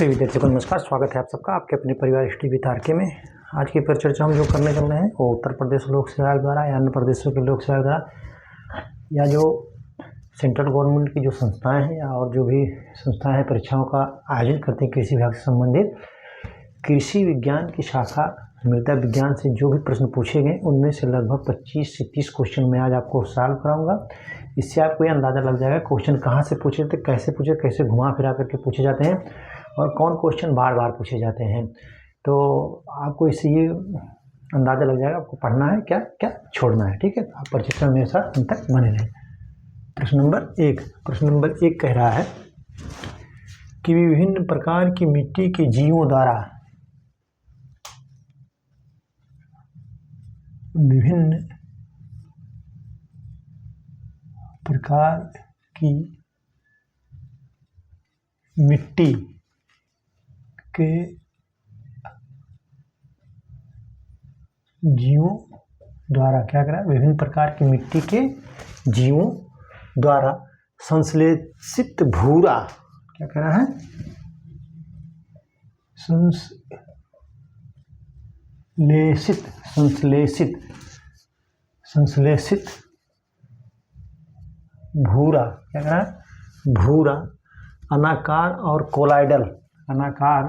सभी विद्यार्थियों को नमस्कार। स्वागत है आप सबका आपके अपने परिवार स्टडी विद आरके में। आज की परिचर्चा हम जो करने चल रहे हैं वो उत्तर प्रदेश लोक सेवा आयोग द्वारा या अन्य प्रदेशों के लोक सेवा आयोग द्वारा या जो सेंट्रल गवर्नमेंट की जो संस्थाएं हैं या और जो भी संस्थाएं हैं परीक्षाओं का आयोजन करते हैं कृषि विभाग से संबंधित, कृषि विज्ञान की शाखा मृदा विज्ञान से जो भी प्रश्न पूछे गए उनमें से लगभग 25 से 30 क्वेश्चन मैं आज आपको सॉल्व कराऊंगा। इससे आपको ये अंदाज़ा लग जाएगा क्वेश्चन कहाँ से पूछे थे, कैसे घुमा फिरा करके पूछे जाते हैं और कौन क्वेश्चन बार बार पूछे जाते हैं। तो आपको इससे ये अंदाज़ा लग जाएगा आपको पढ़ना है क्या क्या छोड़ना है। ठीक है, आप परिचय मेरे साथ अंत तक बने रहें। प्रश्न नंबर एक कह रहा है कि विभिन्न प्रकार की मिट्टी के जीवों द्वारा विभिन्न प्रकार की मिट्टी के जीवों द्वारा क्या करा, विभिन्न प्रकार की मिट्टी के जीवों द्वारा संश्लेषित भूरा क्या कह रहा है, संश्लेषित भूरा क्या कह रहा है, भूरा अनाकार और कोलाइडल, अनाकार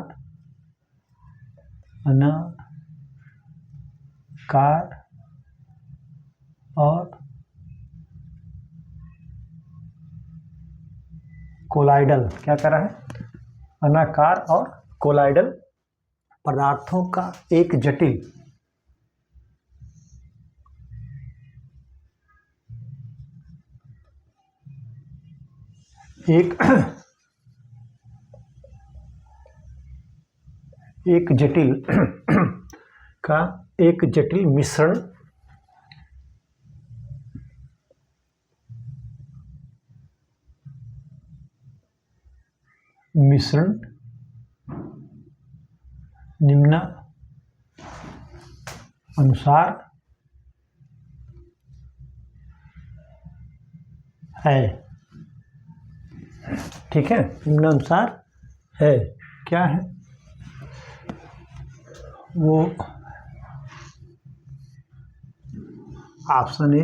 और कोलाइडल क्या कह रहा है, अनाकार और कोलाइडल पदार्थों का एक जटिल एक जटिल मिश्रण निम्न अनुसार है। ठीक है, निम्न अनुसार है, क्या है वो, option A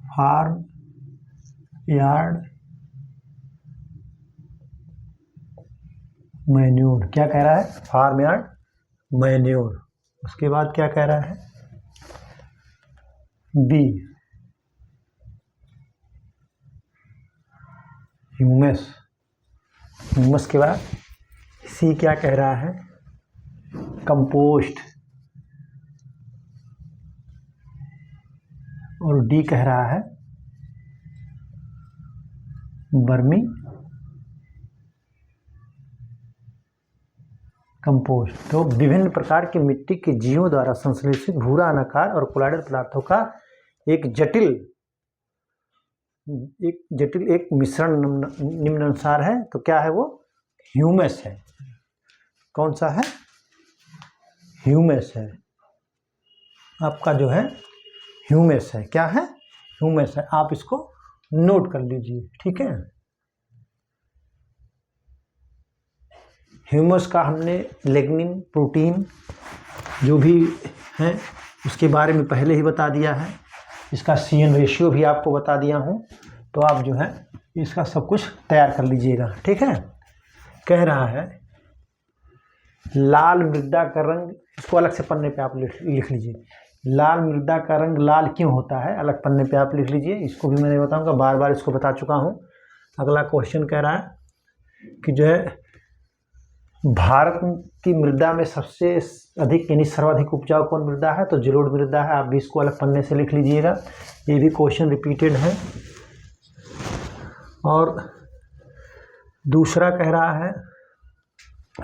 farm yard manure, क्या कह रहा है, फार्म यार्ड मैन्योर। उसके बाद क्या कह रहा है, बी ह्यूमस के बाद सी क्या कह रहा है, कंपोस्ट, और डी कह रहा है वर्मी कंपोस्ट। तो विभिन्न प्रकार की मिट्टी के जीवों द्वारा संश्लेषित भूरा अनाकार और कोलाइडल पदार्थों का एक जटिल मिश्रण निम्नानुसार है। तो क्या है वो, ह्यूमस है। कौन सा है, ह्यूमस है, आपका जो है ह्यूमस है। क्या है, ह्यूमस है, आप इसको नोट कर लीजिए। ठीक है, ह्यूमस का हमने लिग्निन प्रोटीन जो भी हैं उसके बारे में पहले ही बता दिया है, इसका CN रेशियो भी आपको बता दिया हूँ। तो आप जो है इसका सब कुछ तैयार कर लीजिएगा। ठीक है, कह रहा है लाल मृदा का रंग, इसको अलग से पन्ने पे आप लिख लीजिए। लाल मृदा का रंग लाल क्यों होता है, अलग पन्ने पे आप लिख लीजिए। इसको भी मैंने बताऊंगा, बार बार इसको बता चुका हूँ। अगला क्वेश्चन कह रहा है कि जो है भारत की मृदा में सबसे अधिक यानी सर्वाधिक उपजाऊ कौन मृदा है, तो जलोढ़ मृदा है। आप भी इसको अलग पन्ने से लिख लीजिएगा, ये भी क्वेश्चन रिपीटेड है। और दूसरा कह रहा है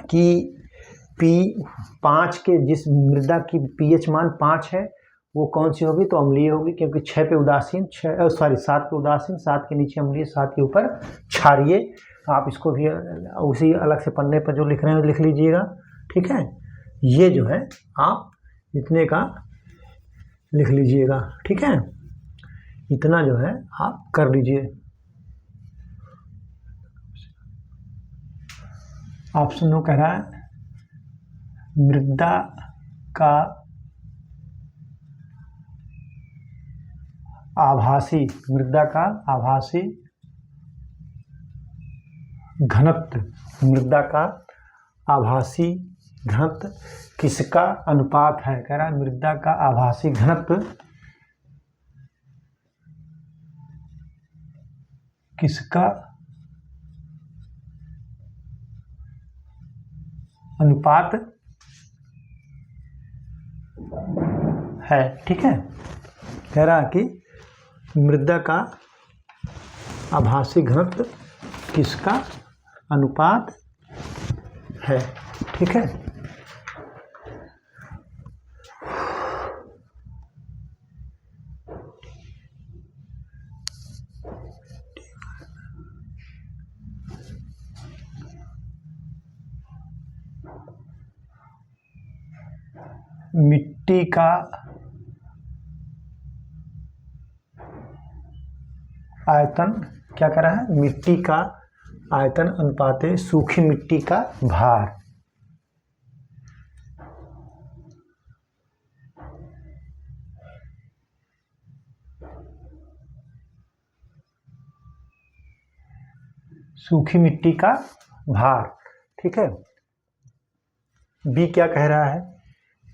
कि P5 के जिस मृदा की pH मान 5 है वो कौन सी होगी, तो अम्लीय होगी, क्योंकि 6 पे उदासीन, 7 पे उदासीन, 7 के नीचे अम्लीय, 7 के ऊपर क्षारीय। आप इसको भी उसी अलग से पन्ने पर जो लिख रहे हैं लिख लीजिएगा। ठीक है, ये जो है आप इतने का लिख लीजिएगा। ठीक है, इतना जो है आप कर लीजिए। ऑप्शन नो कह रहा है मृदा का आभासी घनत्व, मृदा का आभासी घनत्व किसका अनुपात है। कह रहा है मृदा का आभासी घनत्व किसका अनुपात है। ठीक है, कह रहा है कि मृदा का आभासी घनत्व किसका अनुपात है। ठीक है, मिट्टी का आयतन, क्या कह रहा है, मिट्टी का आयतन अनुपाते सूखी मिट्टी का भार। सूखी मिट्टी का भार। ठीक है, बी क्या कह रहा है,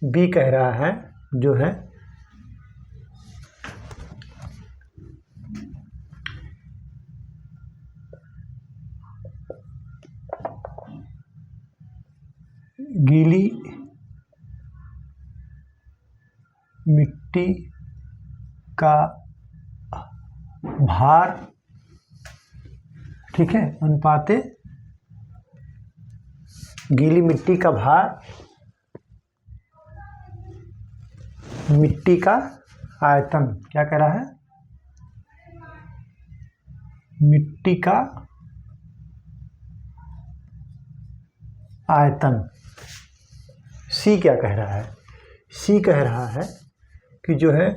बी कह रहा है जो है गीली मिट्टी का भार, ठीक है, अनुपाते गीली मिट्टी का भार मिट्टी का आयतन। क्या कह रहा है, मिट्टी का आयतन। सी क्या कह रहा है, सी कह रहा है कि जो है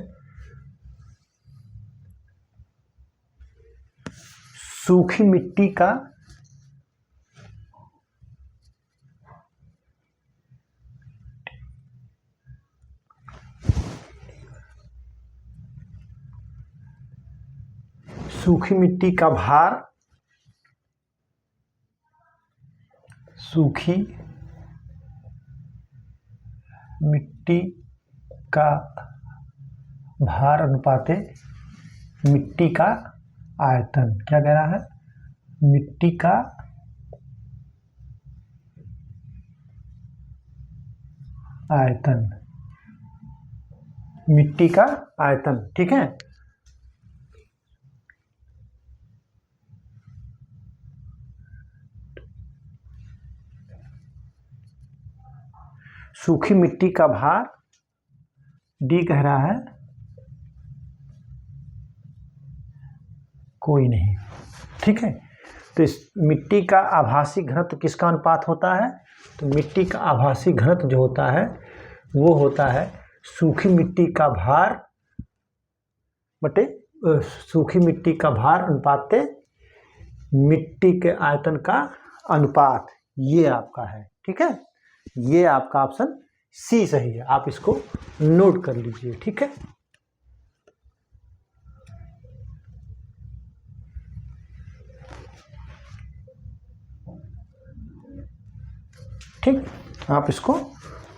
सूखी मिट्टी का सूखी मिट्टी का भार, सूखी मिट्टी का भार अनुपाते मिट्टी का आयतन। क्या कह रहा है, मिट्टी का आयतन, मिट्टी का आयतन। ठीक है, सूखी मिट्टी का भार, डी कह रहा है कोई नहीं। ठीक है, तो इस मिट्टी का आभासी घनत्व किसका अनुपात होता है, तो मिट्टी का आभासी घनत्व जो होता है वो होता है सूखी मिट्टी का भार बटे सूखी मिट्टी का भार अनुपाते मिट्टी के आयतन का अनुपात। ये आपका है। ठीक है, ये आपका ऑप्शन सी सही है, आप इसको नोट कर लीजिए। ठीक है, ठीक, आप इसको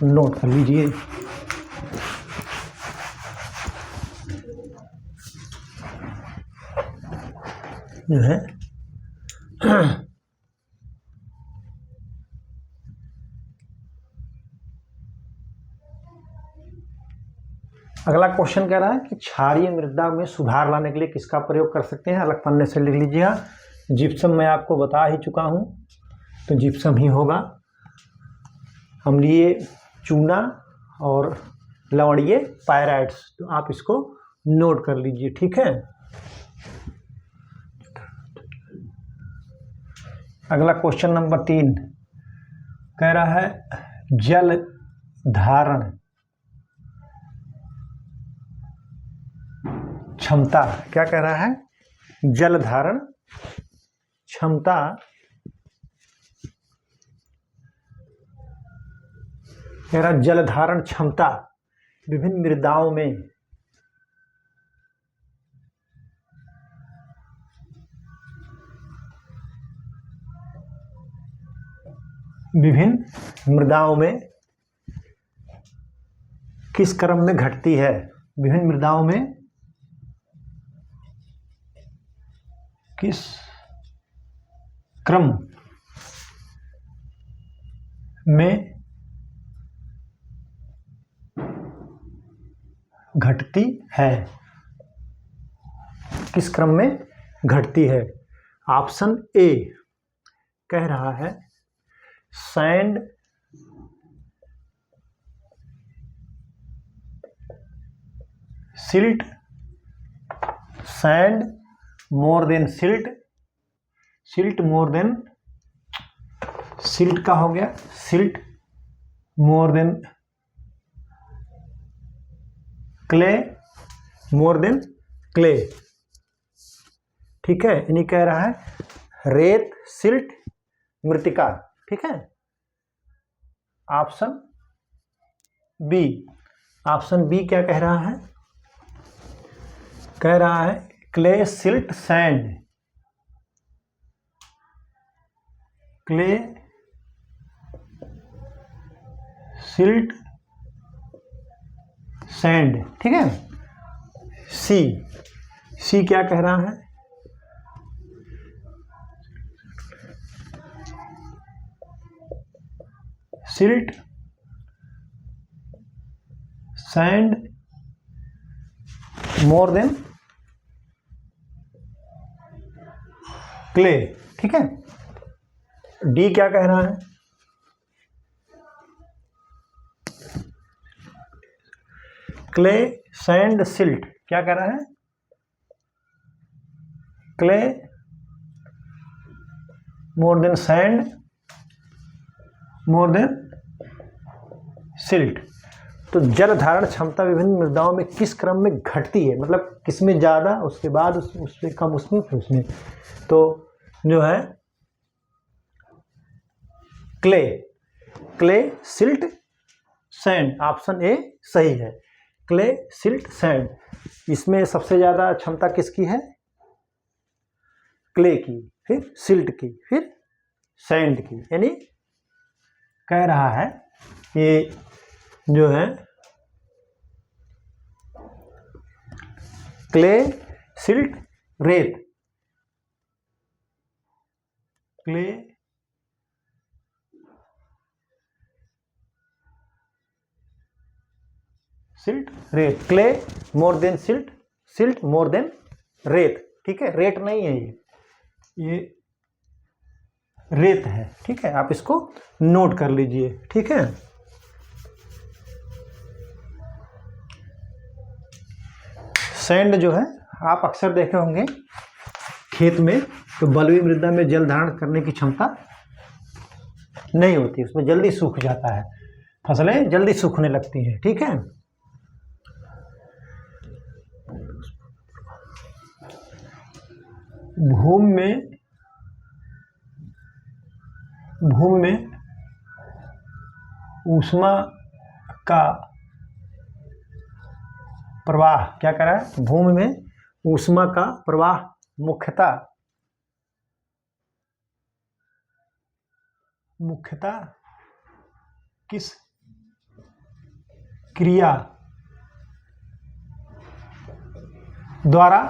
नोट कर लीजिए। जो है अगला क्वेश्चन कह रहा है कि क्षारीय मृदा में सुधार लाने के लिए किसका प्रयोग कर सकते हैं। अलग पन्ने से लिख लीजिए। जिप्सम मैं आपको बता ही चुका हूं, तो जिप्सम ही होगा। हम लिए चूना और लवणीय पायराइट्स, तो आप इसको नोट कर लीजिए। ठीक है, अगला क्वेश्चन नंबर 3 कह रहा है जल धारण क्षमता। क्या कह रहा है, जल धारण क्षमता कह रहा जल धारण क्षमता विभिन्न मृदाओं में किस क्रम में घटती है। विभिन्न मृदाओं में किस क्रम में घटती है। किस क्रम में घटती है। ऑप्शन ए कह रहा है sand silt, sand more than silt, silt more than, silt का हो गया silt more than clay, more than clay. ठीक है, यानी कह रहा है रेत सिल्ट मृतिका। ठीक है, ऑप्शन बी, ऑप्शन बी क्या कह रहा है, कह रहा है clay silt sand, clay silt sand. ठीक है, सी, सी क्या कह रहा है, silt sand more than clay. ठीक है, डी क्या कह रहा है, क्ले सैंड सिल्ट, क्या कह रहा है, clay more than sand more than silt. तो जल धारण क्षमता विभिन्न मृदाओं में किस क्रम में घटती है, मतलब किसमें ज़्यादा उसके बाद उससे कम उसमें फिर उसमें। तो जो है clay, clay silt sand, option A सही है, क्ले सिल्ट सैंड। इसमें सबसे ज़्यादा क्षमता किसकी है, क्ले की, फिर सिल्ट की, फिर सैंड की। यानी कह रहा है कि जो है क्ले सिल्ट रेत, क्ले सिल्ट रेत, clay more than silt, silt more than रेत। ठीक है, रेत नहीं है ये रेत है। ठीक है, आप इसको नोट कर लीजिए। ठीक है, सैंड जो है आप अक्सर देखे होंगे खेत में, तो बलुई मृदा में जल धारण करने की क्षमता नहीं होती, उसमें जल्दी सूख जाता है, फसलें जल्दी सूखने लगती हैं। ठीक है, भूमि में ऊष्मा का प्रवाह, क्या कर रहा है, भूमि में ऊष्मा का प्रवाह मुख्यतः किस क्रिया द्वारा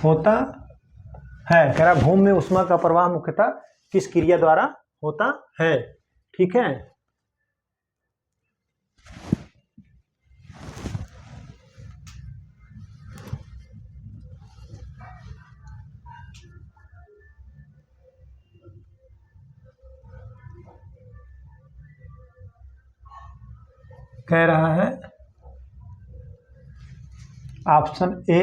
होता है। कह रहा भूमि में ऊष्मा का प्रवाह मुख्यतः किस क्रिया द्वारा होता है। ठीक है, कह रहा है ऑप्शन ए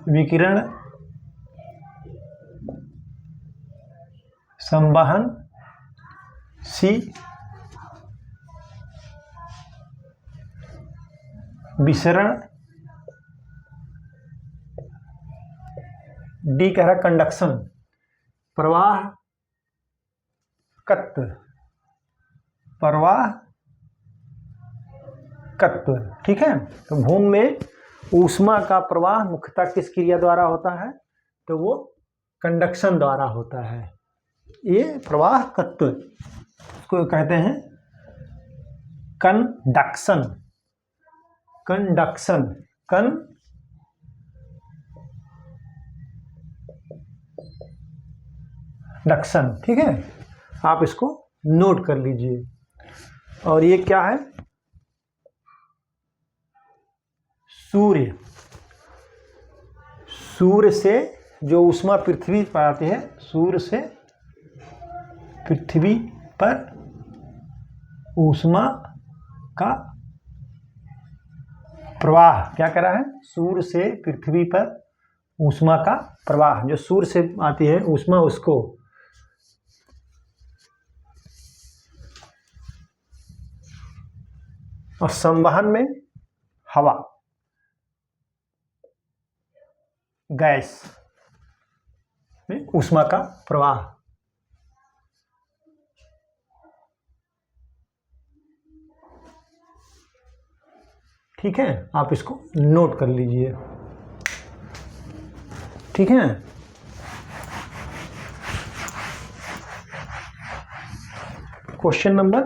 विकिरण संवहन, सी विसरण, डी कह रहा कंडक्शन। प्रवाहकत्व, प्रवाहकत्व, ठीक है। तो भूमि में ऊष्मा का प्रवाह मुख्यतः किस क्रिया द्वारा होता है? तो वो कंडक्शन द्वारा होता है। ये प्रवाहकत्व को कहते हैं कंडक्शन, कंडक्शन, कंडक्शन, ठीक है। आप इसको नोट कर लीजिए। और ये क्या है? सूर्य, सूर्य से जो ऊष्मा पृथ्वी पर आती है, सूर्य से पृथ्वी पर ऊष्मा का प्रवाह, क्या कह रहा है? सूर्य से पृथ्वी पर ऊष्मा का प्रवाह, जो सूर्य से आती है ऊष्मा, उसको और संवहन में हवा, गैस में ऊष्मा का प्रवाह। ठीक है, आप इसको नोट कर लीजिए। ठीक है, क्वेश्चन नंबर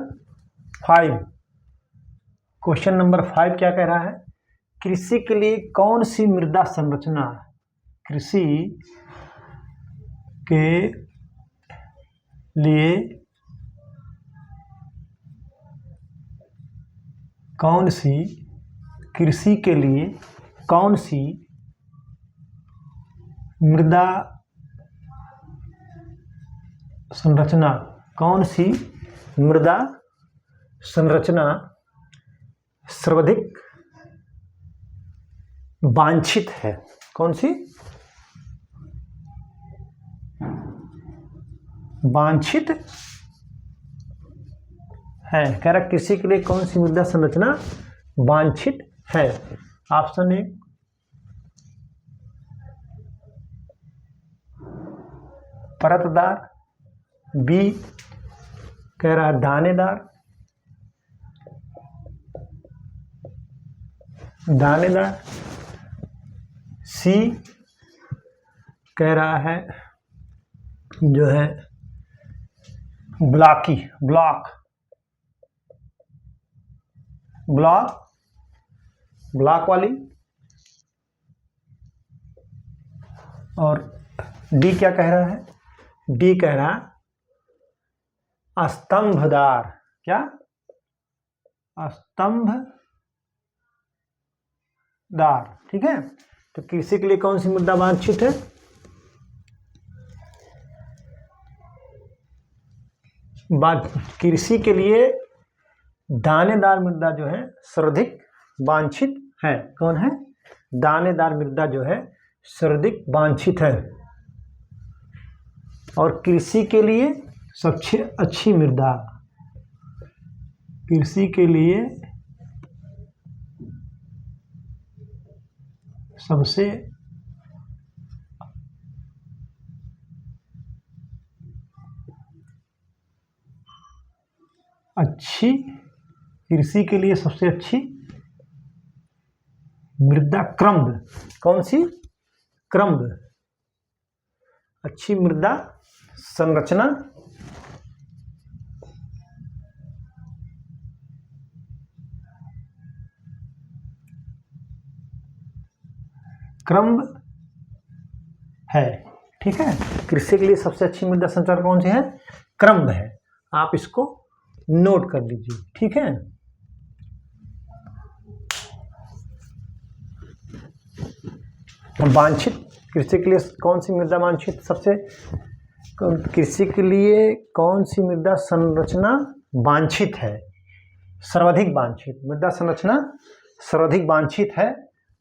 5, क्वेश्चन नंबर 5 क्या कह रहा है? कृषि के लिए कौन सी मृदा संरचना, कृषि के लिए कौन सी, कृषि के लिए कौन सी मृदा संरचना, कौन सी मृदा संरचना सर्वाधिक वांछित है? कौन सी वांछित है? कह रहा कृषि के लिए कौन सी मृदा संरचना वांछित है? ऑप्शन ए परतदार, बी कह रहा है दानेदार, दानेदार, सी कह रहा है जो है ब्लॉकी, ब्लॉक, ब्लॉक, ब्लॉक वाली, और डी क्या कह रहा है? डी कह रहा स्तंभदार, क्या? स्तंभदार। ठीक है, तो कृषि के लिए कौन सी मृदा वांछित है? कृषि के लिए दानेदार मृदा जो है सर्वाधिक वांछित है। कौन है? दानेदार मृदा जो है सर्वाधिक वांछित है। और कृषि के लिए सबसे अच्छी मृदा, कृषि के लिए सबसे अच्छी, कृषि के लिए सबसे अच्छी मृदा क्रम्ब, कौन सी? क्रम्ब, अच्छी मृदा संरचना क्रम्ब है। ठीक है, कृषि के लिए सबसे अच्छी मृदा संरचना कौन सी है? क्रम्ब है। आप इसको नोट कर लीजिए। ठीक है, वांछित, कृषि के लिए कौन सी मृदा वांछित, सबसे, कृषि के लिए कौन सी मृदा संरचना वांछित है? सर्वाधिक वांछित मृदा संरचना सर्वाधिक वांछित है,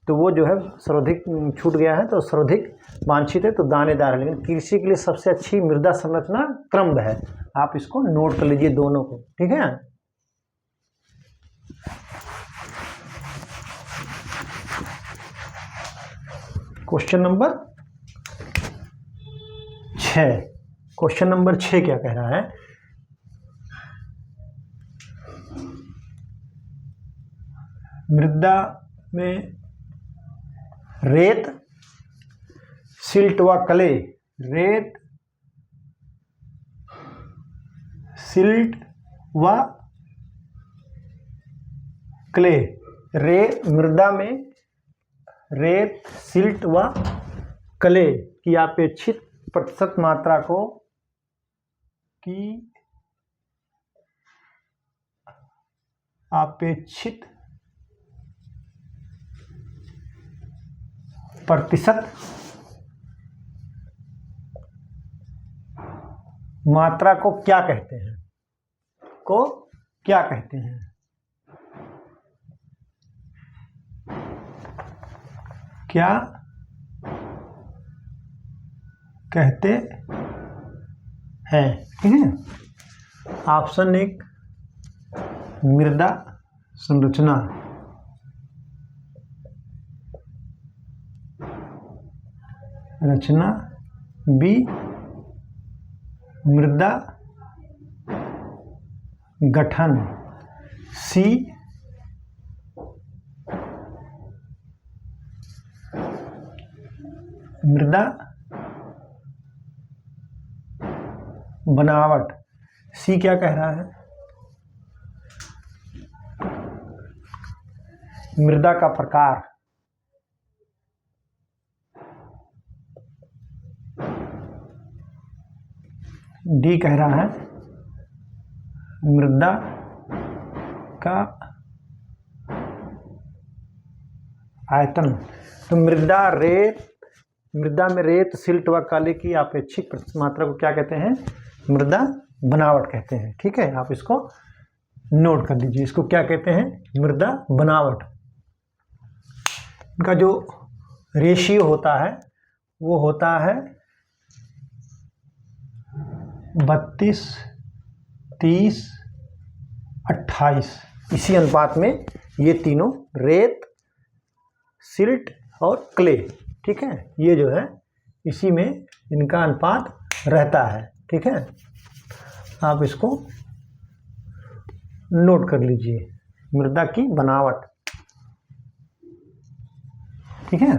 तो वो जो है सर्वाधिक छूट गया है, तो सर्वाधिक वांछित है तो दानेदार है। लेकिन कृषि के लिए सबसे अच्छी मृदा संरचना क्रम्ब है। आप इसको नोट कर लीजिए दोनों को। ठीक है, क्वेश्चन नंबर 6, क्वेश्चन नंबर 6 क्या कह रहा है? मृदा में रेत, सिल्ट व क्ले, रेत, सिल्ट व क्ले, मृदा में रेत, सिल्ट व क्ले की अपेक्षित प्रतिशत मात्रा को प्रतिशत मात्रा को क्या कहते हैं? क्या कहते हैं? ठीक है। ऑप्शन 1 मृदा संरचना, बी मृदा गठन, सी मृदा बनावट। सी क्या कह रहा है? मृदा का प्रकार। डी कह रहा है मृदा का आयतन। तो मृदा में रेत, सिल्ट व काले की अपेक्षित मात्रा को क्या कहते हैं? मृदा बनावट कहते हैं। ठीक है, आप इसको नोट कर लीजिए। इसको क्या कहते हैं? मृदा बनावट। इनका जो रेशियो होता है वो होता है 32, 30, 28। इसी अनुपात में ये तीनों रेत, सिल्ट और क्ले, ठीक है, ये जो है इसी में इनका अनुपात रहता है। ठीक है, आप इसको नोट कर लीजिए, मृदा की बनावट। ठीक है,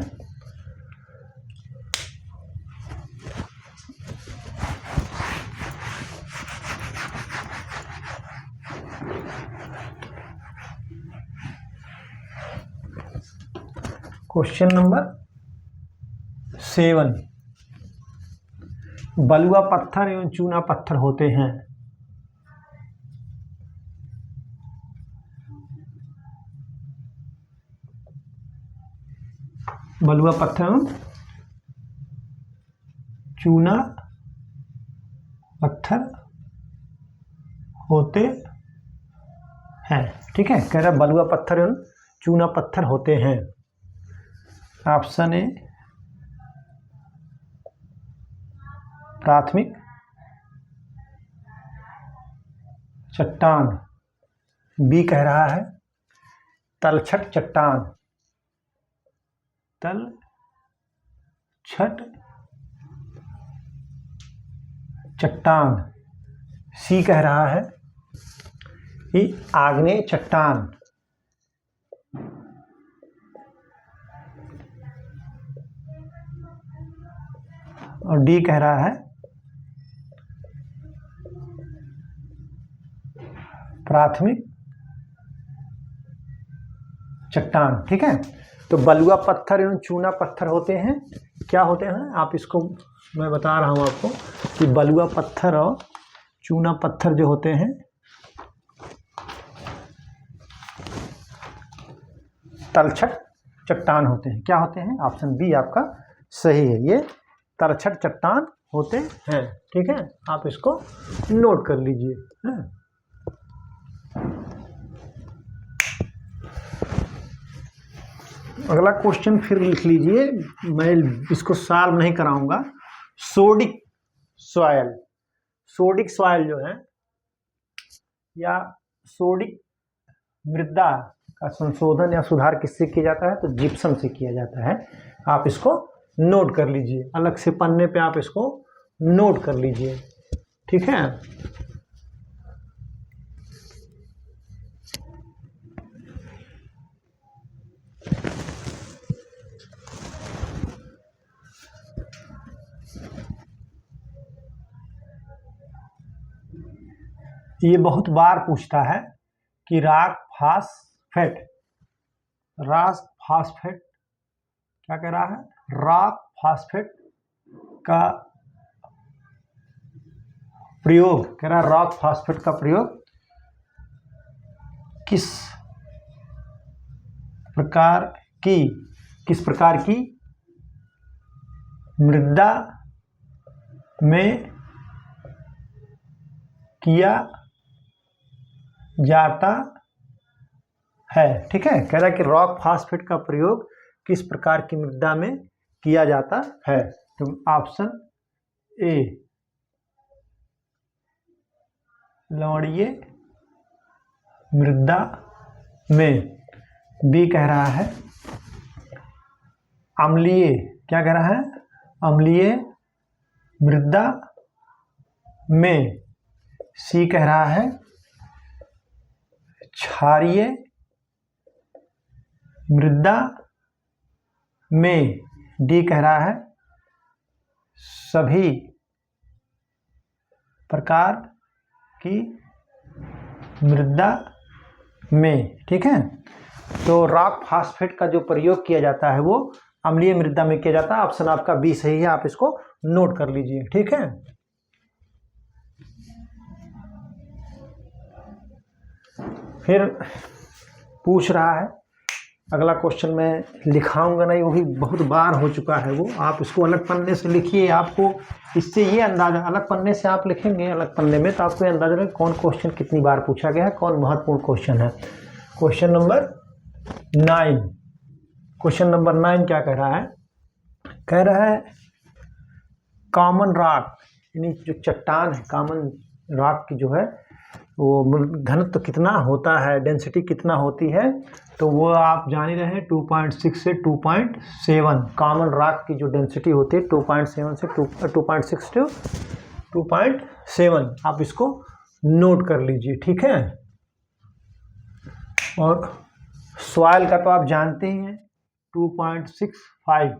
क्वेश्चन नंबर 7 बलुआ पत्थर एवं चूना पत्थर होते हैं। बलुआ पत्थर एवं चूना पत्थर होते हैं। ठीक है, कह रहा है बलुआ पत्थर एवं चूना पत्थर होते हैं। ऑप्शन ए प्राथमिक चट्टान, बी कह रहा है तलछट चट्टान, तलछट चट्टान, सी कह रहा है कि आग्नेय चट्टान, और डी कह रहा है प्राथमिक चट्टान। ठीक है, तो बलुआ पत्थर एवं चूना पत्थर होते हैं, क्या होते हैं? आप इसको मैं बता रहा हूं आपको कि बलुआ पत्थर और चूना पत्थर जो होते हैं तलछट चट्टान होते हैं। क्या होते हैं? ऑप्शन बी आपका सही है, ये तलछट चट्टान होते हैं। ठीक है, आप इसको नोट कर लीजिए। अगला क्वेश्चन फिर लिख लीजिए, मैं इसको सॉल्व नहीं कराऊंगा। सोडिक सॉइल जो है या सोडिक मृदा का संशोधन या सुधार किससे किया जाता है? तो जिप्सम से किया जाता है। आप इसको नोट कर लीजिए, अलग से पन्ने पे आप इसको नोट कर लीजिए, ठीक है। ये बहुत बार पूछता है कि रॉक फास्फेट क्या कह रहा है, रॉक फास्फेट का प्रयोग, कह रहा है रॉक फास्फेट का प्रयोग किस प्रकार की मृदा में किया जाता है, ठीक है। कह रहा है कि रॉक फास्फेट का प्रयोग किस प्रकार की मृदा में किया जाता है। तो ऑप्शन ए लवणीय मृदा में, बी कह रहा है अम्लीय, क्या कह रहा है, अम्लीय मृदा में, सी कह रहा है क्षारीय मृदा में, डी कह रहा है सभी प्रकार की मृदा में, ठीक है। तो रॉक फास्फेट का जो प्रयोग किया जाता है वो अम्लीय मृदा में किया जाता है। ऑप्शन आपका बी सही है, आप इसको नोट कर लीजिए, ठीक है। फिर पूछ रहा है, अगला क्वेश्चन मैं लिखाऊंगा नहीं, वो भी बहुत बार हो चुका है वो, आप इसको अलग पन्ने से लिखिए। आपको इससे ये अंदाजा, अलग पन्ने से आप लिखेंगे अलग पन्ने में, तो आपको ये अंदाजा रहेगा कौन क्वेश्चन कितनी बार पूछा गया है, कौन महत्वपूर्ण क्वेश्चन है। क्वेश्चन नंबर 9, क्वेश्चन नंबर 9 क्या कह रहा है, कह रहा है कॉमन रॉक, यानी जो चट्टान है, कॉमन रॉक की जो है वो घनत्व कितना होता है, डेंसिटी कितना होती है, तो वो आप जान ही रहे हैं 2.6 से 2.7। कॉमन रॉक की जो डेंसिटी होती है 2.7 से 2.6 टू 2.7, आप इसको नोट कर लीजिए, ठीक है। और सॉइल का तो आप जानते ही हैं 2.65,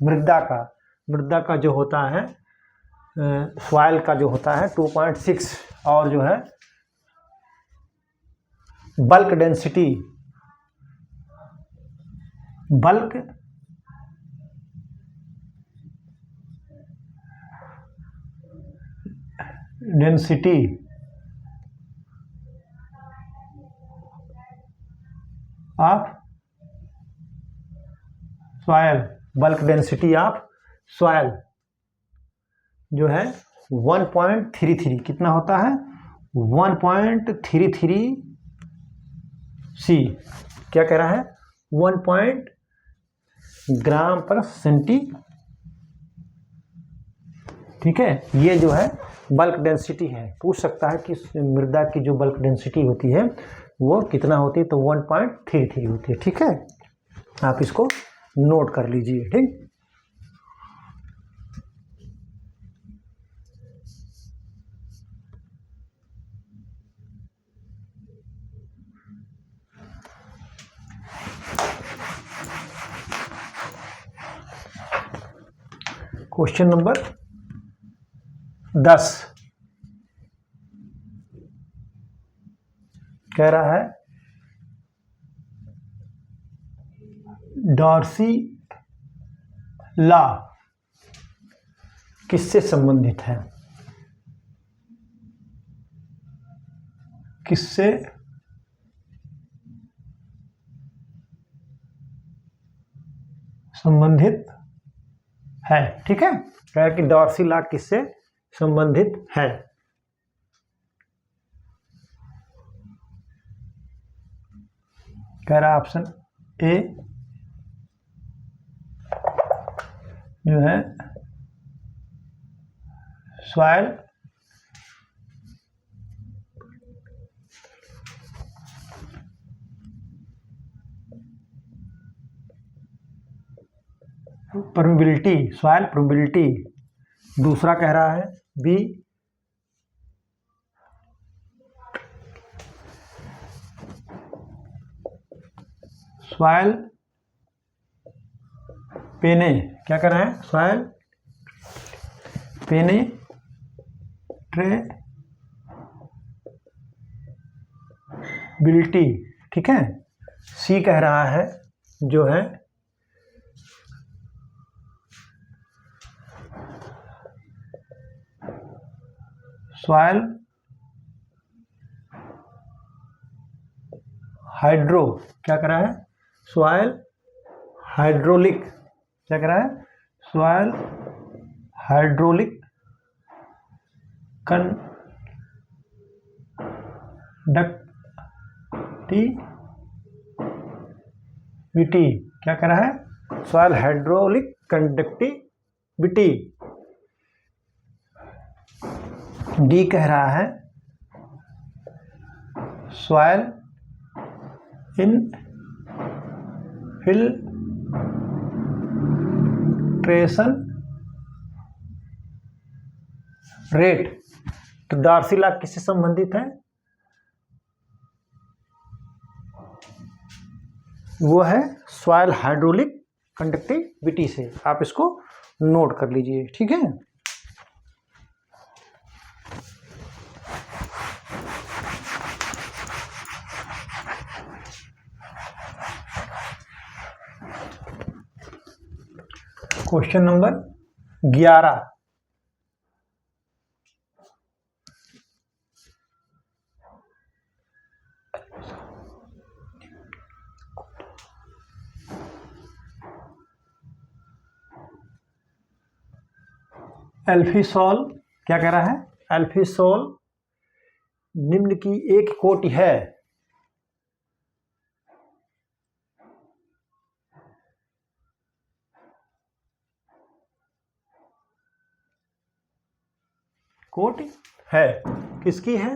मृदा का जो होता है, सॉइल का जो होता है 2.6, और जो है bulk density of soil, bulk density of soil जो है 1.33, कितना होता है 1.33 सी, क्या कह रहा है 1 ग्राम पर सेंटी, ठीक है। ये जो है बल्क डेंसिटी है, पूछ सकता है कि मृदा की जो बल्क डेंसिटी होती है वो कितना होती है, तो 1.33 होती है, ठीक है। आप इसको नोट कर लीजिए, ठीक। क्वेश्चन नंबर 10 कह रहा है डॉर्सी लॉ किससे संबंधित है, किससे संबंधित है, ठीक है। कह रहा है कि डॉर्सी लॉ किससे संबंधित है। कह रहा है ऑप्शन ए जो है सॉइल परमिबिलिटी, सॉइल परमिबिलिटी दूसरा कह रहा है बी, सॉइल पेने, क्या कर रहे हैं, सॉइल पेनेट्रेबिलिटी, ठीक है। सी कह रहा है जो है सॉइल हाइड्रो, क्या कर रहा है, सॉइल हाइड्रोलिक, क्या कर रहा है, सॉइल हाइड्रोलिक कंडक्टिविटी, क्या कर रहा है, सॉइल हाइड्रोलिक कंडक्टिविटी। डी कह रहा है सॉइल इनफिल्ट्रेशन रेट। तो डार्सी लॉ किससे संबंधित है, वो है सॉइल हाइड्रोलिक कंडक्टिविटी से। आप इसको नोट कर लीजिए, ठीक है। क्वेश्चन नंबर 11, एल्फिसॉल, क्या कह रहा है, एल्फिसॉल निम्न की एक कोटि है, कोटि है, किसकी है,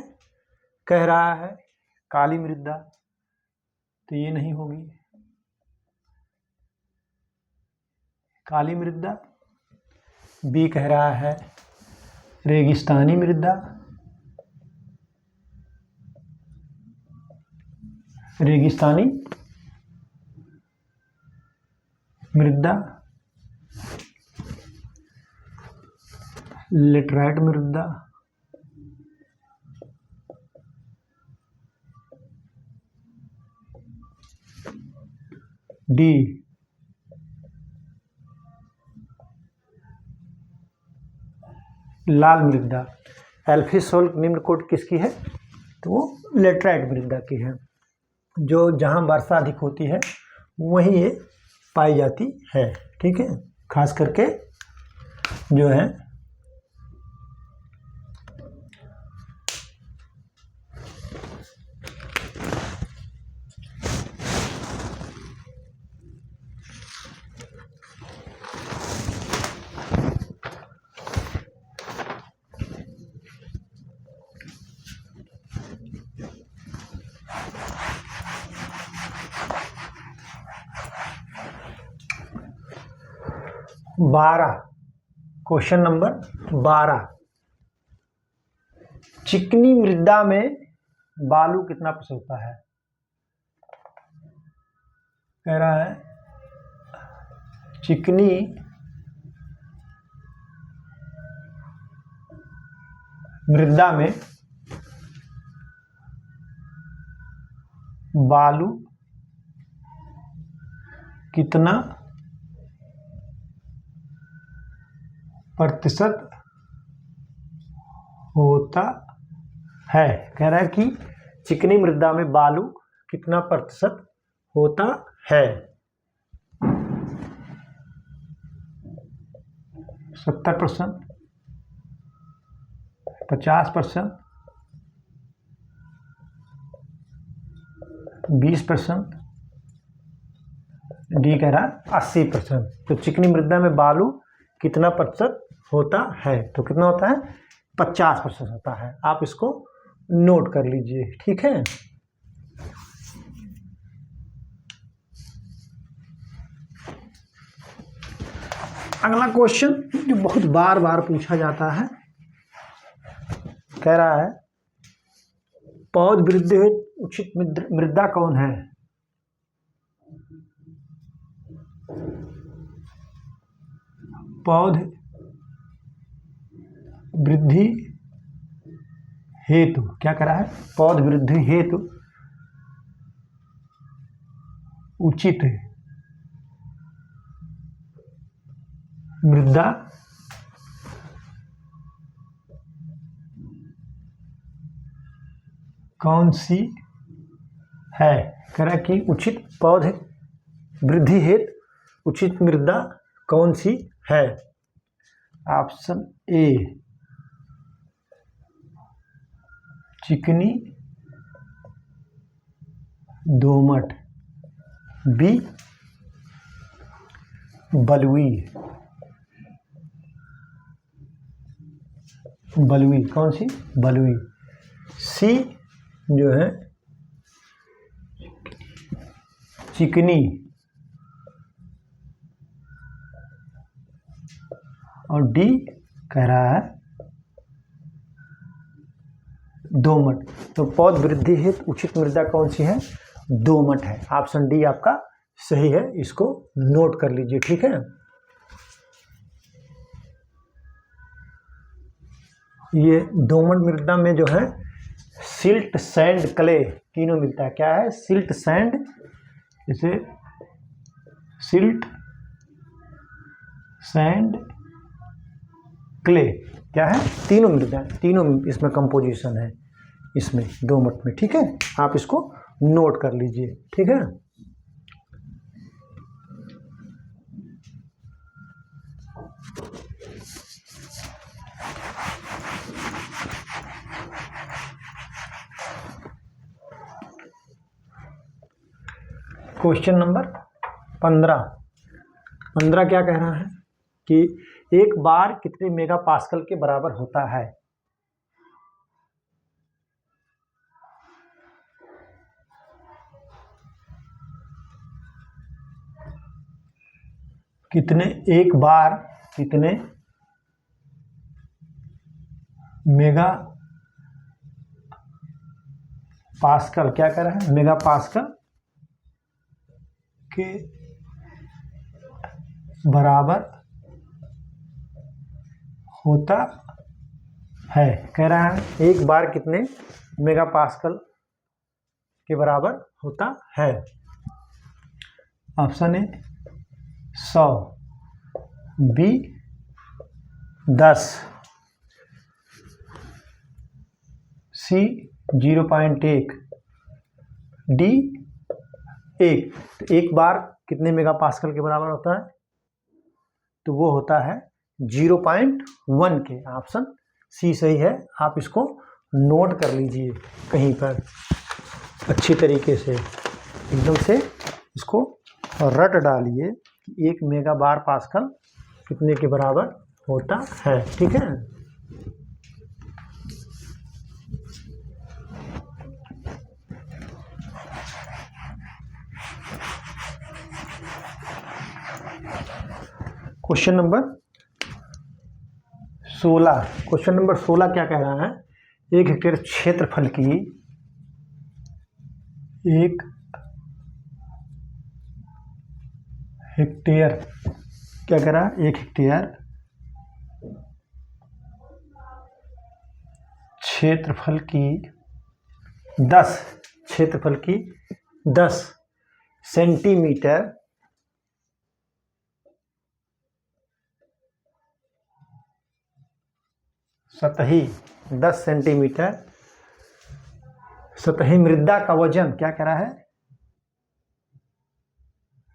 कह रहा है काली मृदा, तो ये नहीं होगी काली मृदा। बी कह रहा है रेगिस्तानी मृदा, रेगिस्तानी मृदा, लेटराइट मृदा, डी लाल मृदा। एल्फिसॉल निम्न कोट किसकी है, तो वो लेटराइट मृदा की है, जो जहाँ वर्षा अधिक होती है वहीं ये पाई जाती है, ठीक है। खास करके जो है बारह, क्वेश्चन नंबर 12, चिकनी मृदा में बालू कितना प्रतिशत होता है, कह रहा है चिकनी मृदा में बालू कितना प्रतिशत होता है, कह रहा है कि चिकनी मृदा में बालू कितना प्रतिशत होता है, 70%, 50%, 20%, डी कह रहा है 80%। तो चिकनी मृदा में बालू कितना प्रतिशत होता है, तो कितना होता है, 50% होता है। आप इसको नोट कर लीजिए, ठीक है। अगला क्वेश्चन जो बहुत बार बार पूछा जाता है, कह रहा है पौध वृद्धि हेतु उचित मृदा कौन है? पौध वृद्धि हेतु क्या कह रहा है? पौध वृद्धि हेतु उचित मृदा कौन सी है? कह रहा है कि उचित पौध वृद्धि हेतु उचित मृदा कौन सी है? ऑप्शन ए चिकनी दोमट, बी बलुई, बलुई कौन सी? बलुई। सी जो है चिकनी और डी कह रहा है दोमट। तो पौध वृद्धि हेतु उचित मृदा कौन सी है? दोमट है। ऑप्शन डी आपका सही है, इसको नोट कर लीजिए, ठीक है। ये दोमट मृदा में जो है सिल्ट, सैंड, क्ले तीनों मिलता है। क्या है? सिल्ट, सैंड, जैसे सिल्ट, सैंड, क्ले, क्या है? तीनों मृदा, तीनों इसमें कंपोजिशन है इसमें दोमट में, ठीक है। आप इसको नोट कर लीजिए, ठीक है। क्वेश्चन नंबर 15 क्या कह रहा है कि एक बार कितने मेगा पास्कल के बराबर होता है? कितने एक बार कितने मेगा पास्कल, क्या कह रहा है? मेगा पास्कल के बराबर होता है। कह रहा है एक बार कितने मेगा पास्कल के बराबर होता है? Option A 100, B 10, C 0.1, D 1। तो एक बार कितने मेगा पास्कल के बराबर होता है? तो वो होता है 0.1 के। ऑप्शन सी सही है। आप इसको नोट कर लीजिए कहीं पर अच्छी तरीके से, एकदम से इसको रट डालिए कि एक मेगा बार पास्कल कितने के बराबर होता है, ठीक है। क्वेश्चन नंबर 16 क्या कह रहा है? एक हेक्टेयर क्षेत्रफल की एक हेक्टेयर क्या कह रहा है? एक हेक्टेयर क्षेत्रफल की 10 सेंटीमीटर सतही 10 सेंटीमीटर सतही मृदा का वजन, क्या कह रहा है?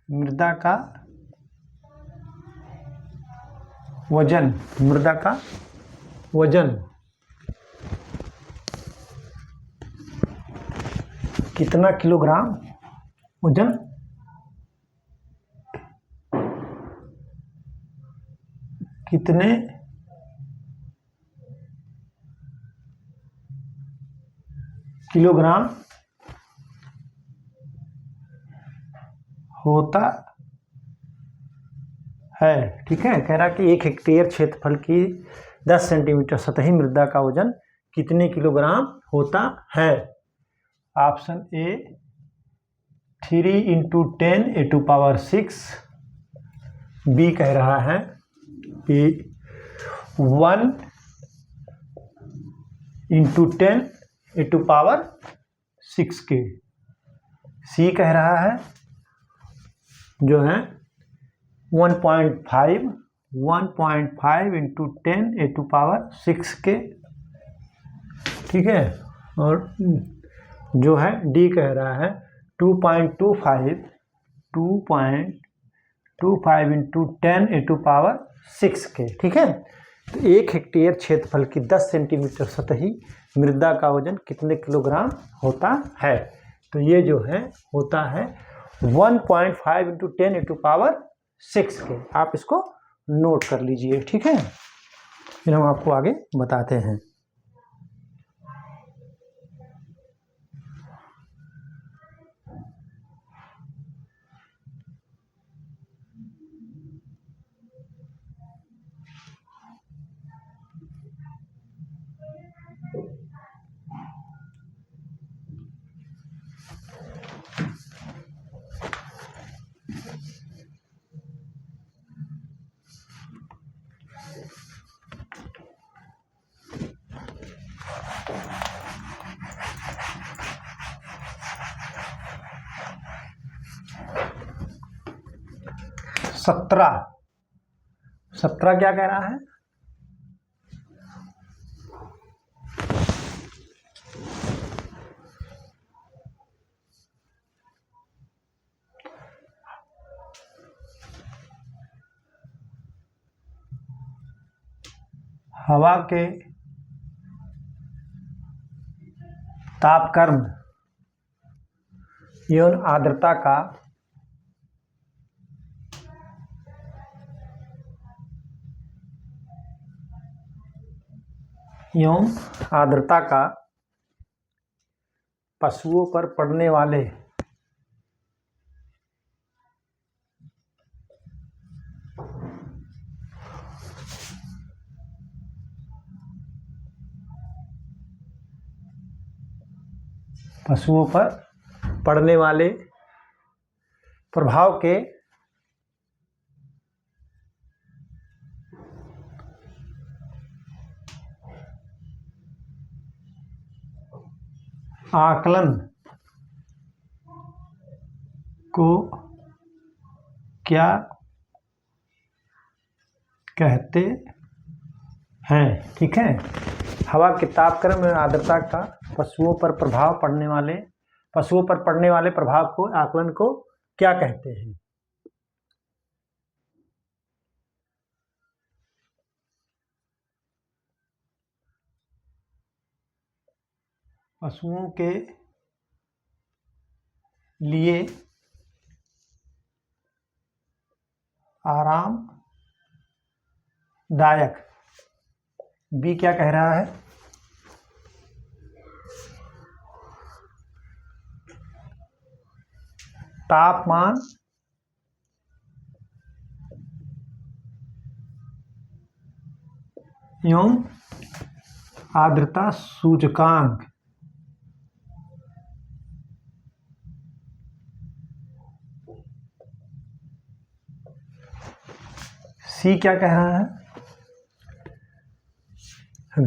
मृदा का वजन कितना किलोग्राम वजन कितने किलोग्राम होता है। ठीक है, कह रहा कि 1 हेक्टेयर क्षेत्रफल की 10 सेंटीमीटर सतही मृदा का वजन कितने किलोग्राम होता है? ऑप्शन ए 3 × 10⁻⁶, बी कह रहा है कि 1 × 10⁻⁶ के, सी कह रहा है जो है 1.5 × 10⁻⁶ के। ठीक है, और जो है डी कह रहा है 2.25 × 10⁻⁶ के। ठीक है, तो 1 हेक्टेयर क्षेत्रफल की 10 सेंटीमीटर सतही मृदा का वजन कितने किलोग्राम होता है? तो ये जो है होता है 1.5 × 10⁻⁶ के। आप इसको नोट कर लीजिए। ठीक है, फिर हम आपको आगे बताते हैं। सत्रह क्या कह रहा है? हवा के तापक्रम एवं आर्द्रता का पशुओं पर पड़ने वाले प्रभाव के आकलन को क्या कहते हैं? ठीक है, हवा के तापक्रम और आर्द्रता का पशुओं पर पड़ने वाले प्रभाव को आकलन को क्या कहते हैं? पशुओं के लिए आरामदायक, बी क्या कह रहा है? तापमान एवं आर्द्रता सूचकांक, सी क्या कह रहा है?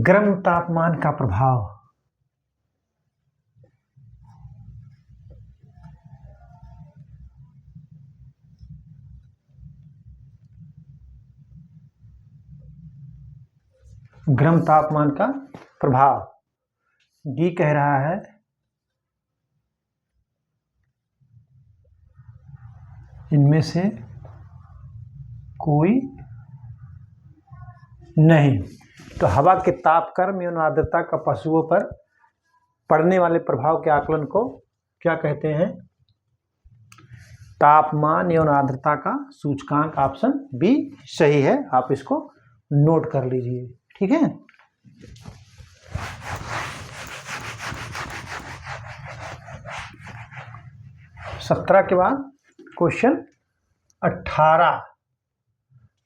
गर्म तापमान का प्रभाव। गर्म तापमान का प्रभाव, डी कह रहा है इनमें से कोई नहीं। तो हवा के तापक्रम एवं आर्द्रता का पशुओं पर पड़ने वाले प्रभाव के आकलन को क्या कहते हैं? तापमान एवं आर्द्रता का सूचकांक। ऑप्शन बी सही है, आप इसको नोट कर लीजिए। ठीक है, सत्रह के बाद क्वेश्चन 18।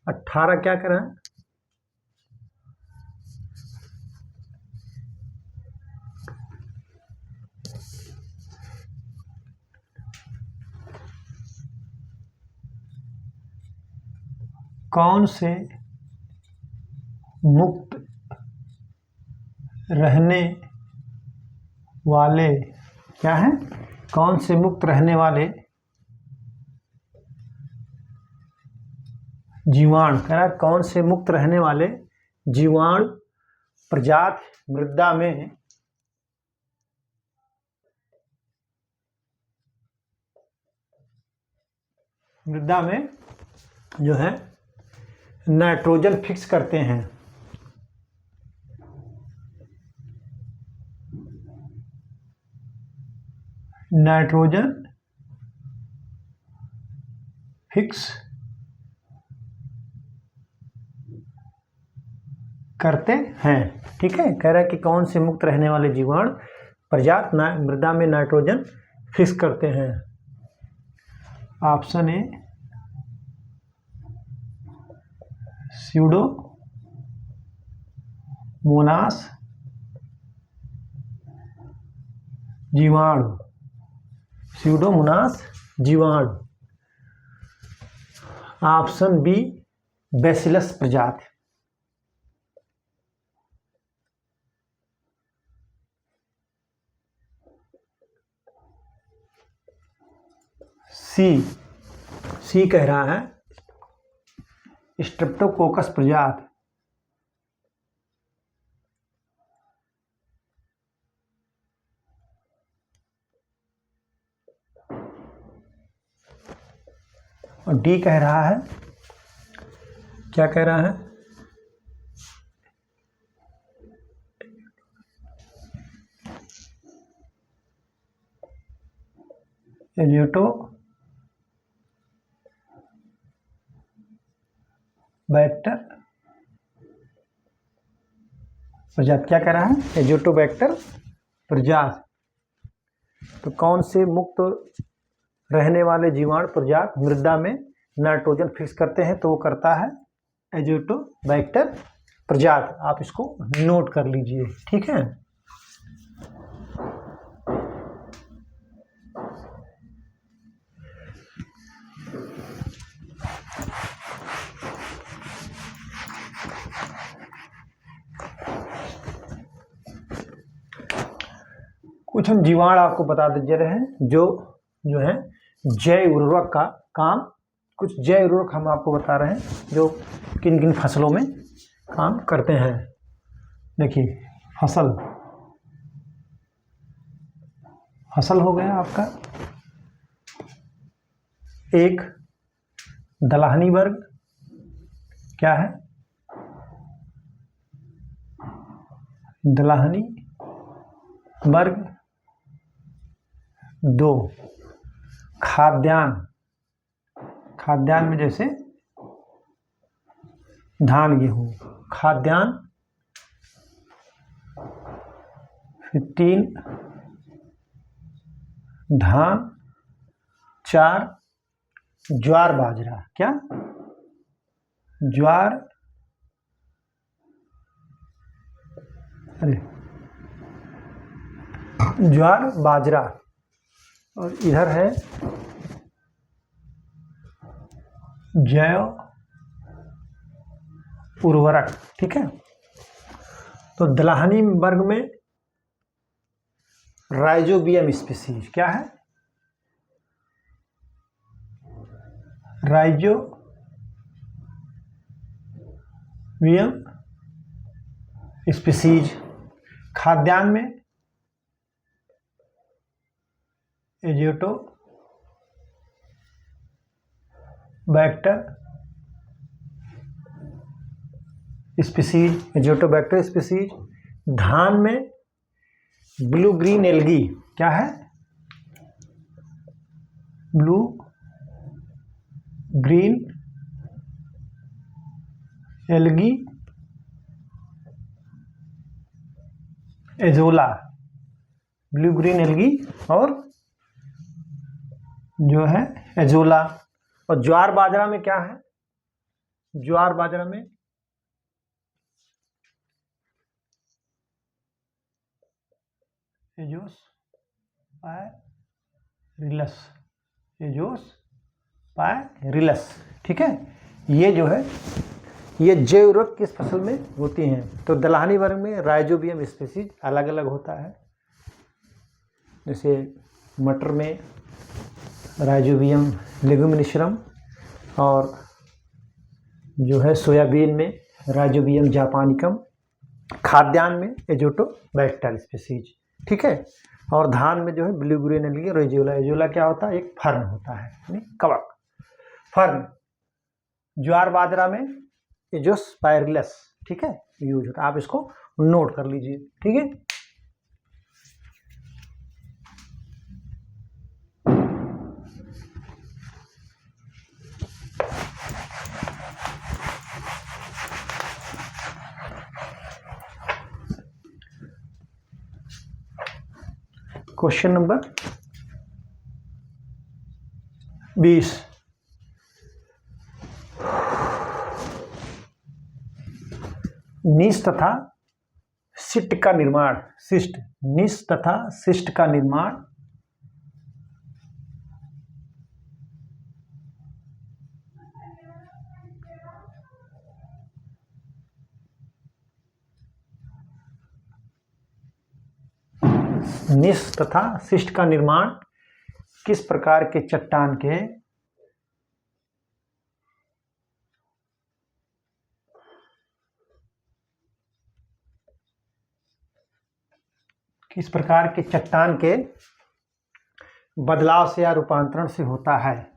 18 क्या कर रहा है? कौन से मुक्त रहने वाले क्या है? कौन से मुक्त रहने वाले जीवाणु, कह रहा है कौन से मुक्त रहने वाले जीवाणु प्रजाति मृदा में जो है नाइट्रोजन फिक्स करते हैं। नाइट्रोजन फिक्स करते हैं। ठीक है, कह रहा है कि कौन से मुक्त रहने वाले जीवाणु प्रजाति मृदा में नाइट्रोजन फिक्स करते हैं। ऑप्शन ए स्यूडोमोनास जीवाणु, स्यूडोमोनास जीवाणु। ऑप्शन बी बैसिलस प्रजाति। सी कह रहा है स्ट्रेप्टोकोकस प्रजाति। और डी कह रहा है, क्या कह रहा है? एजियोटोबैक्टर प्रजाति। क्या कह रहा है? एजियोटोबैक्टर प्रजाति। तो कौन से मुक्त रहने वाले जीवाणु प्रजाति मृदा में नाइट्रोजन फिक्स करते हैं? तो वो करता है एजियोटोबैक्टर प्रजाति। आप इसको नोट कर लीजिए। ठीक है, कुछ हम जीवाणु आपको बता दे रहे हैं जो है जैव उर्वरक का काम। कुछ जैव उर्वरक हम आपको बता रहे हैं जो किन किन फसलों में काम करते हैं। देखिए, फसल हो गया आपका एक दलहनी वर्ग। क्या है? दलहनी वर्ग। 2 खाद्यान्न में जैसे धान गेहूँ खाद्यान्न। फिर 3 धान। 4 ज्वार बाजरा। क्या? ज्वार बाजरा। और इधर है जैव उर्वरक। ठीक है, तो दलहनी वर्ग में राइजोबियम स्पीसीज। क्या है? Rhizobium species. खाद्यान्न में एजियोटोबैक्टर स्पीसीज। धान में ब्लू ग्रीन एल्गी। क्या है? Blue green algae azolla. Blue green algae और जो है एजोला। और ज्वार बाजरा में क्या है? ज्वार बाजरा में एजोस्पाइरिलस, एजोस्पाइरिलस, ठीक है। ये जो है ये जैव उर्वरक किस फसल में होती हैं? तो दलहनी वर्ग में राइजोबियम स्पीसीज अलग अलग होता है, जैसे मटर में राइजोबियम लेगुमिनिशियम और जो है सोयाबीन में राइजोबियम जापानिकम, खाद्यान्न में एजोटोबैक्टर स्पीसीज, ठीक है। और धान में जो है ब्लू ग्रेन एल्गी रेजोला। एजोला क्या होता है? एक फर्न होता है, यानी कवक फर्न। ज्वार बाजरा में एजोस्पाइरिलस, ठीक है, यूज होता है। आप इसको नोट कर लीजिए, ठीक है। क्वेश्चन नंबर 20, निश तथा सिस्ट का निर्माण, सिस्ट, निश तथा सिस्ट का निर्माण निश तथा सिस्ट का निर्माण किस प्रकार के चट्टान के चट्टान के बदलाव से या रूपांतरण से होता है?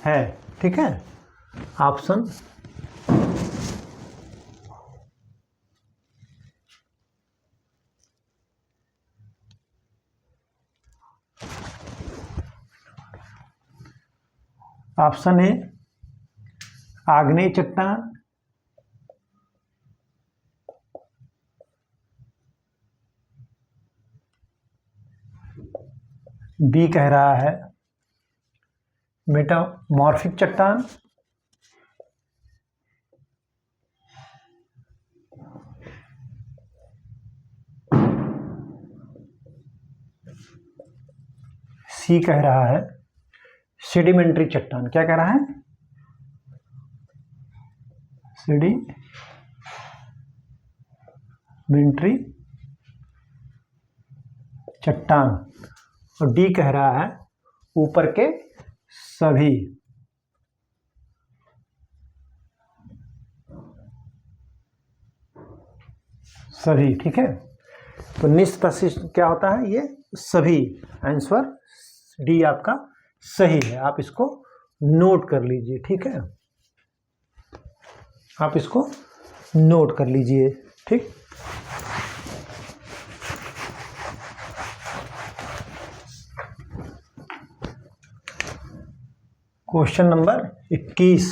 है, ठीक है। ऑप्शन ऑप्शन ए आग्नेय चट्टान, बी कह रहा है मेटामॉर्फिक चट्टान, सी कह रहा है सेडिमेंट्री चट्टान। क्या कह रहा है? सेडिमेंट्री चट्टान। और डी कह रहा है ऊपर के सभी, ठीक है। तो निष्पशिष्ट क्या होता है? ये सभी। आंसर डी आपका सही है, आप इसको नोट कर लीजिए, ठीक है। आप इसको नोट कर लीजिए, ठीक। क्वेश्चन नंबर 21,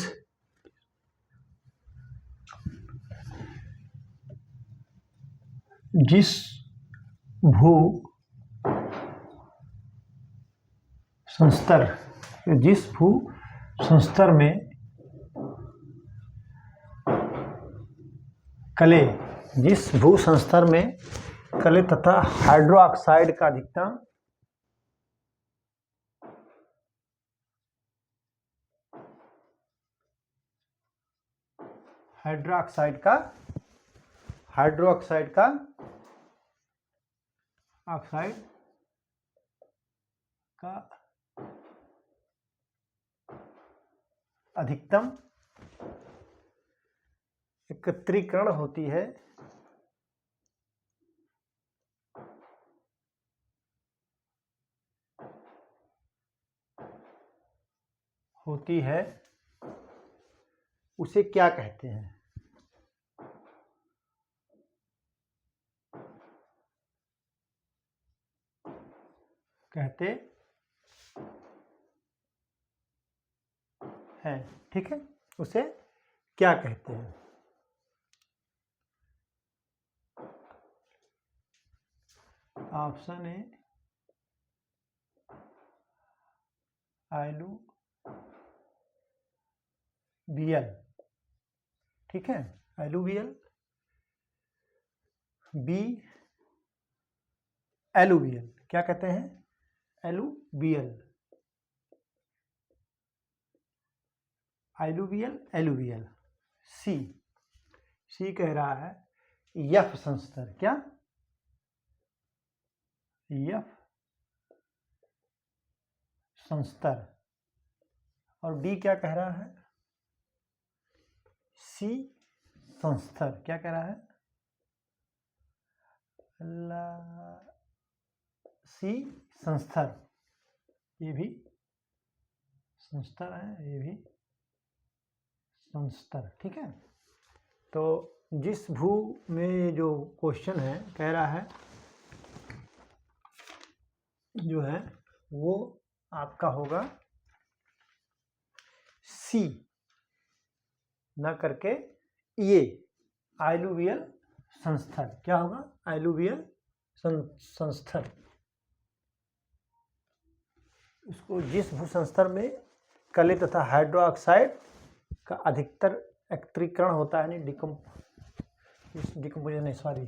जिस भू संस्तर में कले तथा हाइड्रोक्साइड का अधिकतम अधिकतम एकत्रीकरण होती है उसे क्या कहते हैं? कहते हैं, ठीक है। उसे क्या कहते हैं? ऑप्शन ए एलुवियल, ठीक है, एलुवियल। बी एलुवियल, क्या कहते हैं, एलुवियल, एलुवियल, एलुवियल। सी, सी कह रहा है यफ संस्तर, क्या, यफ संस्तर। और डी क्या कह रहा है, सी संस्तर, क्या कह रहा है, सी संस्तर, ये भी संस्तर है, ये भी संस्तर, ठीक है। तो जिस भू में जो क्वेश्चन है कह रहा है जो है वो आपका होगा सी, ना करके ये एलुवियल संस्तर, क्या होगा, एलुवियल संस्तर। उसको जिस भू संस्तर में कले तथा हाइड्रोक्साइड का अधिकतर एकत्रीकरण होता है, नहीं डिकम्पोजिशन नहीं, सॉरी,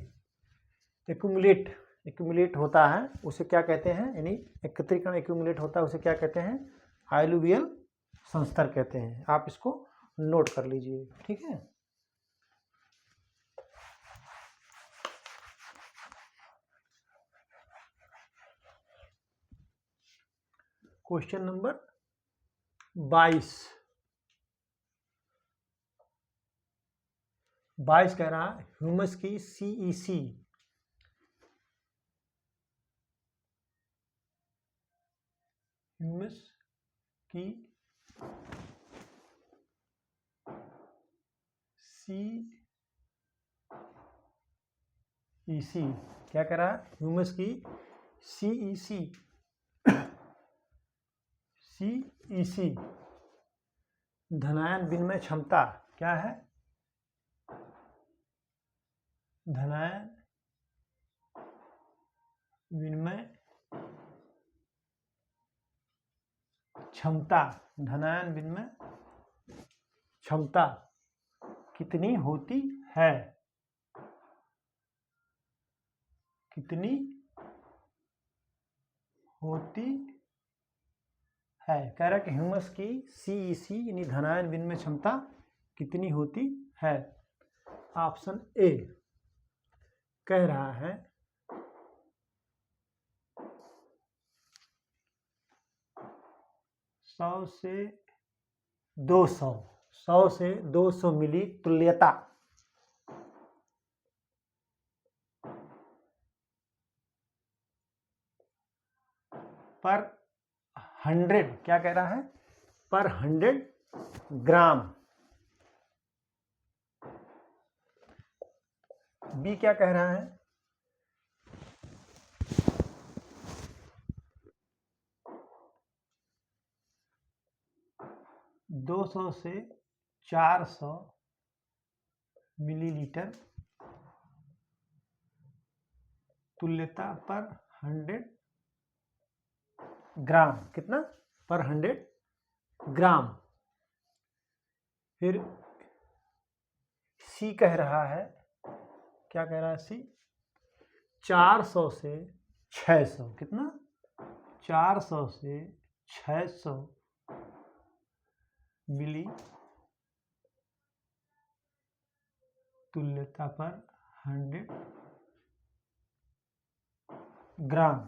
एक्यूमुलेट होता है, उसे क्या कहते हैं, यानी एकत्रीकरण एक्यूमुलेट होता है, उसे क्या कहते हैं, एलुवियल संस्तर कहते हैं। आप इसको नोट कर लीजिए, ठीक है। क्वेश्चन नंबर 22 कह रहा है ह्यूमस की सीईसी, ह्यूमस की सीईसी, क्या कह रहा है, ह्यूमस की सीईसी, सीईसी धनायन विनिमय क्षमता क्या है, धनायन विनिमय क्षमता, धनायन विनिमय क्षमता कितनी होती है, कितनी होती है, कह रहा है कि ह्यूमस की सीईसी यानी धनायन विनिमय क्षमता कितनी होती है। ऑप्शन ए कह रहा है 100 से 200, 100 से 200 मिली तुल्यता पर 100, क्या कह रहा है, पर 100 ग्राम। बी क्या कह रहा है, 200 से 400 मिलीलीटर तुल्यता पर 100 ग्राम, कितना, पर 100 ग्राम। फिर सी कह रहा है, क्या कह रहा है सी, 400 से 600, कितना, 400 से 600 मिली तुल्यता पर 100 ग्राम।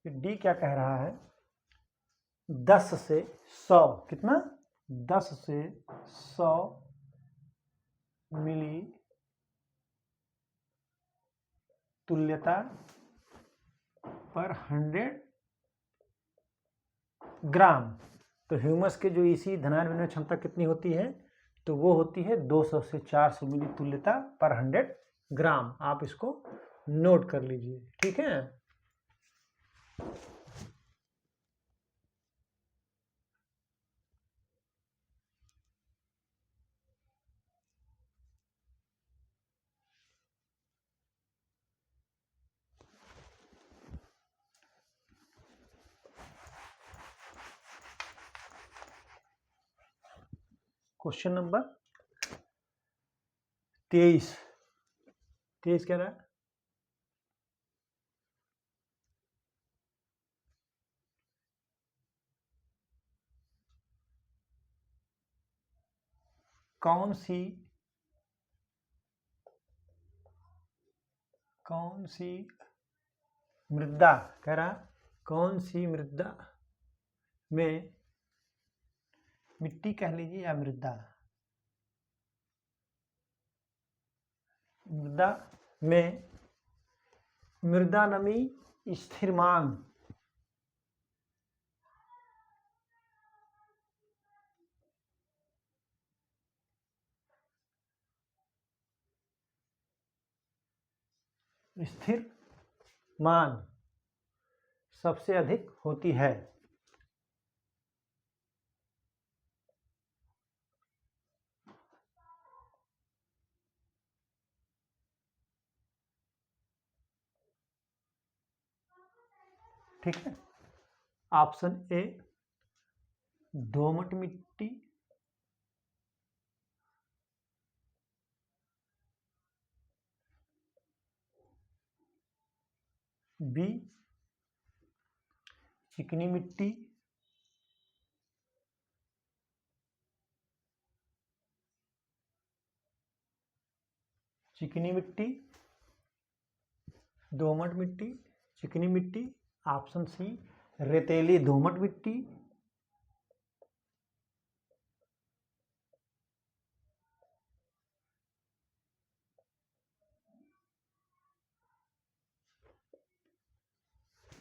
फिर डी क्या कह रहा है, 10 से 100, कितना, 10 से 100 मिली तुल्यता पर 100 ग्राम। तो ह्यूमस के जो इसी धनायन विनिमय क्षमता कितनी होती है, तो वो होती है 200 से 400 मिली तुल्यता पर 100 ग्राम। आप इसको नोट कर लीजिए, ठीक है। क्वेश्चन नंबर 23 कह रहा है कौन सी मृदा, कह रहा कौन सी मृदा में, मिट्टी कह लीजिए या मृदा में मृदा नमी स्थिरमान सबसे अधिक होती है। ठीक है, ऑप्शन ए दोमट मिट्टी, बी चिकनी मिट्टी, दोमट मिट्टी, चिकनी मिट्टी, ऑप्शन सी रेतीली दोमट मिट्टी,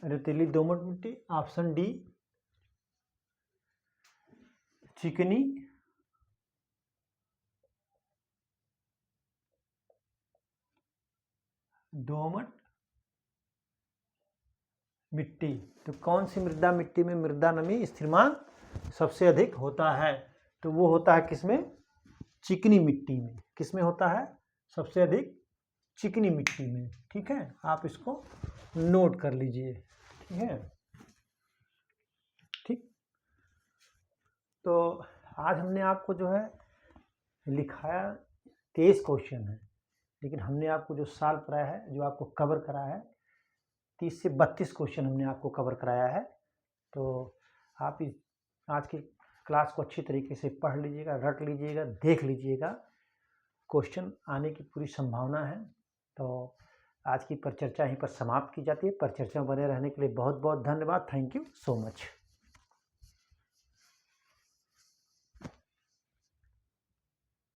रेतीली दोमट मिट्टी, ऑप्शन डी चिकनी दोमट मिट्टी। तो कौन सी मिट्टी में मृदा नमी स्थिरमान सबसे अधिक होता है? तो वो होता है किसमें? चिकनी मिट्टी में। किसमें होता है? सबसे अधिक चिकनी मिट्टी में। ठीक है, आप इसको नोट कर लीजिए। ठीक है, ठीक। तो आज हमने आपको जो है लिखाया 23 क्वेश्चन है, लेकिन हमने आपको जो सॉल्व कराया है, जो आपको कवर कराया है, 30 से 32 क्वेश्चन हमने आपको कवर कराया है। तो आप इस आज की क्लास को अच्छी तरीके से पढ़ लीजिएगा, रट लीजिएगा, देख लीजिएगा। क्वेश्चन आने की पूरी संभावना है। तो आज की परिचर्चा यहीं पर समाप्त की जाती है। परिचर्चा में बने रहने के लिए बहुत बहुत धन्यवाद। Thank you so much.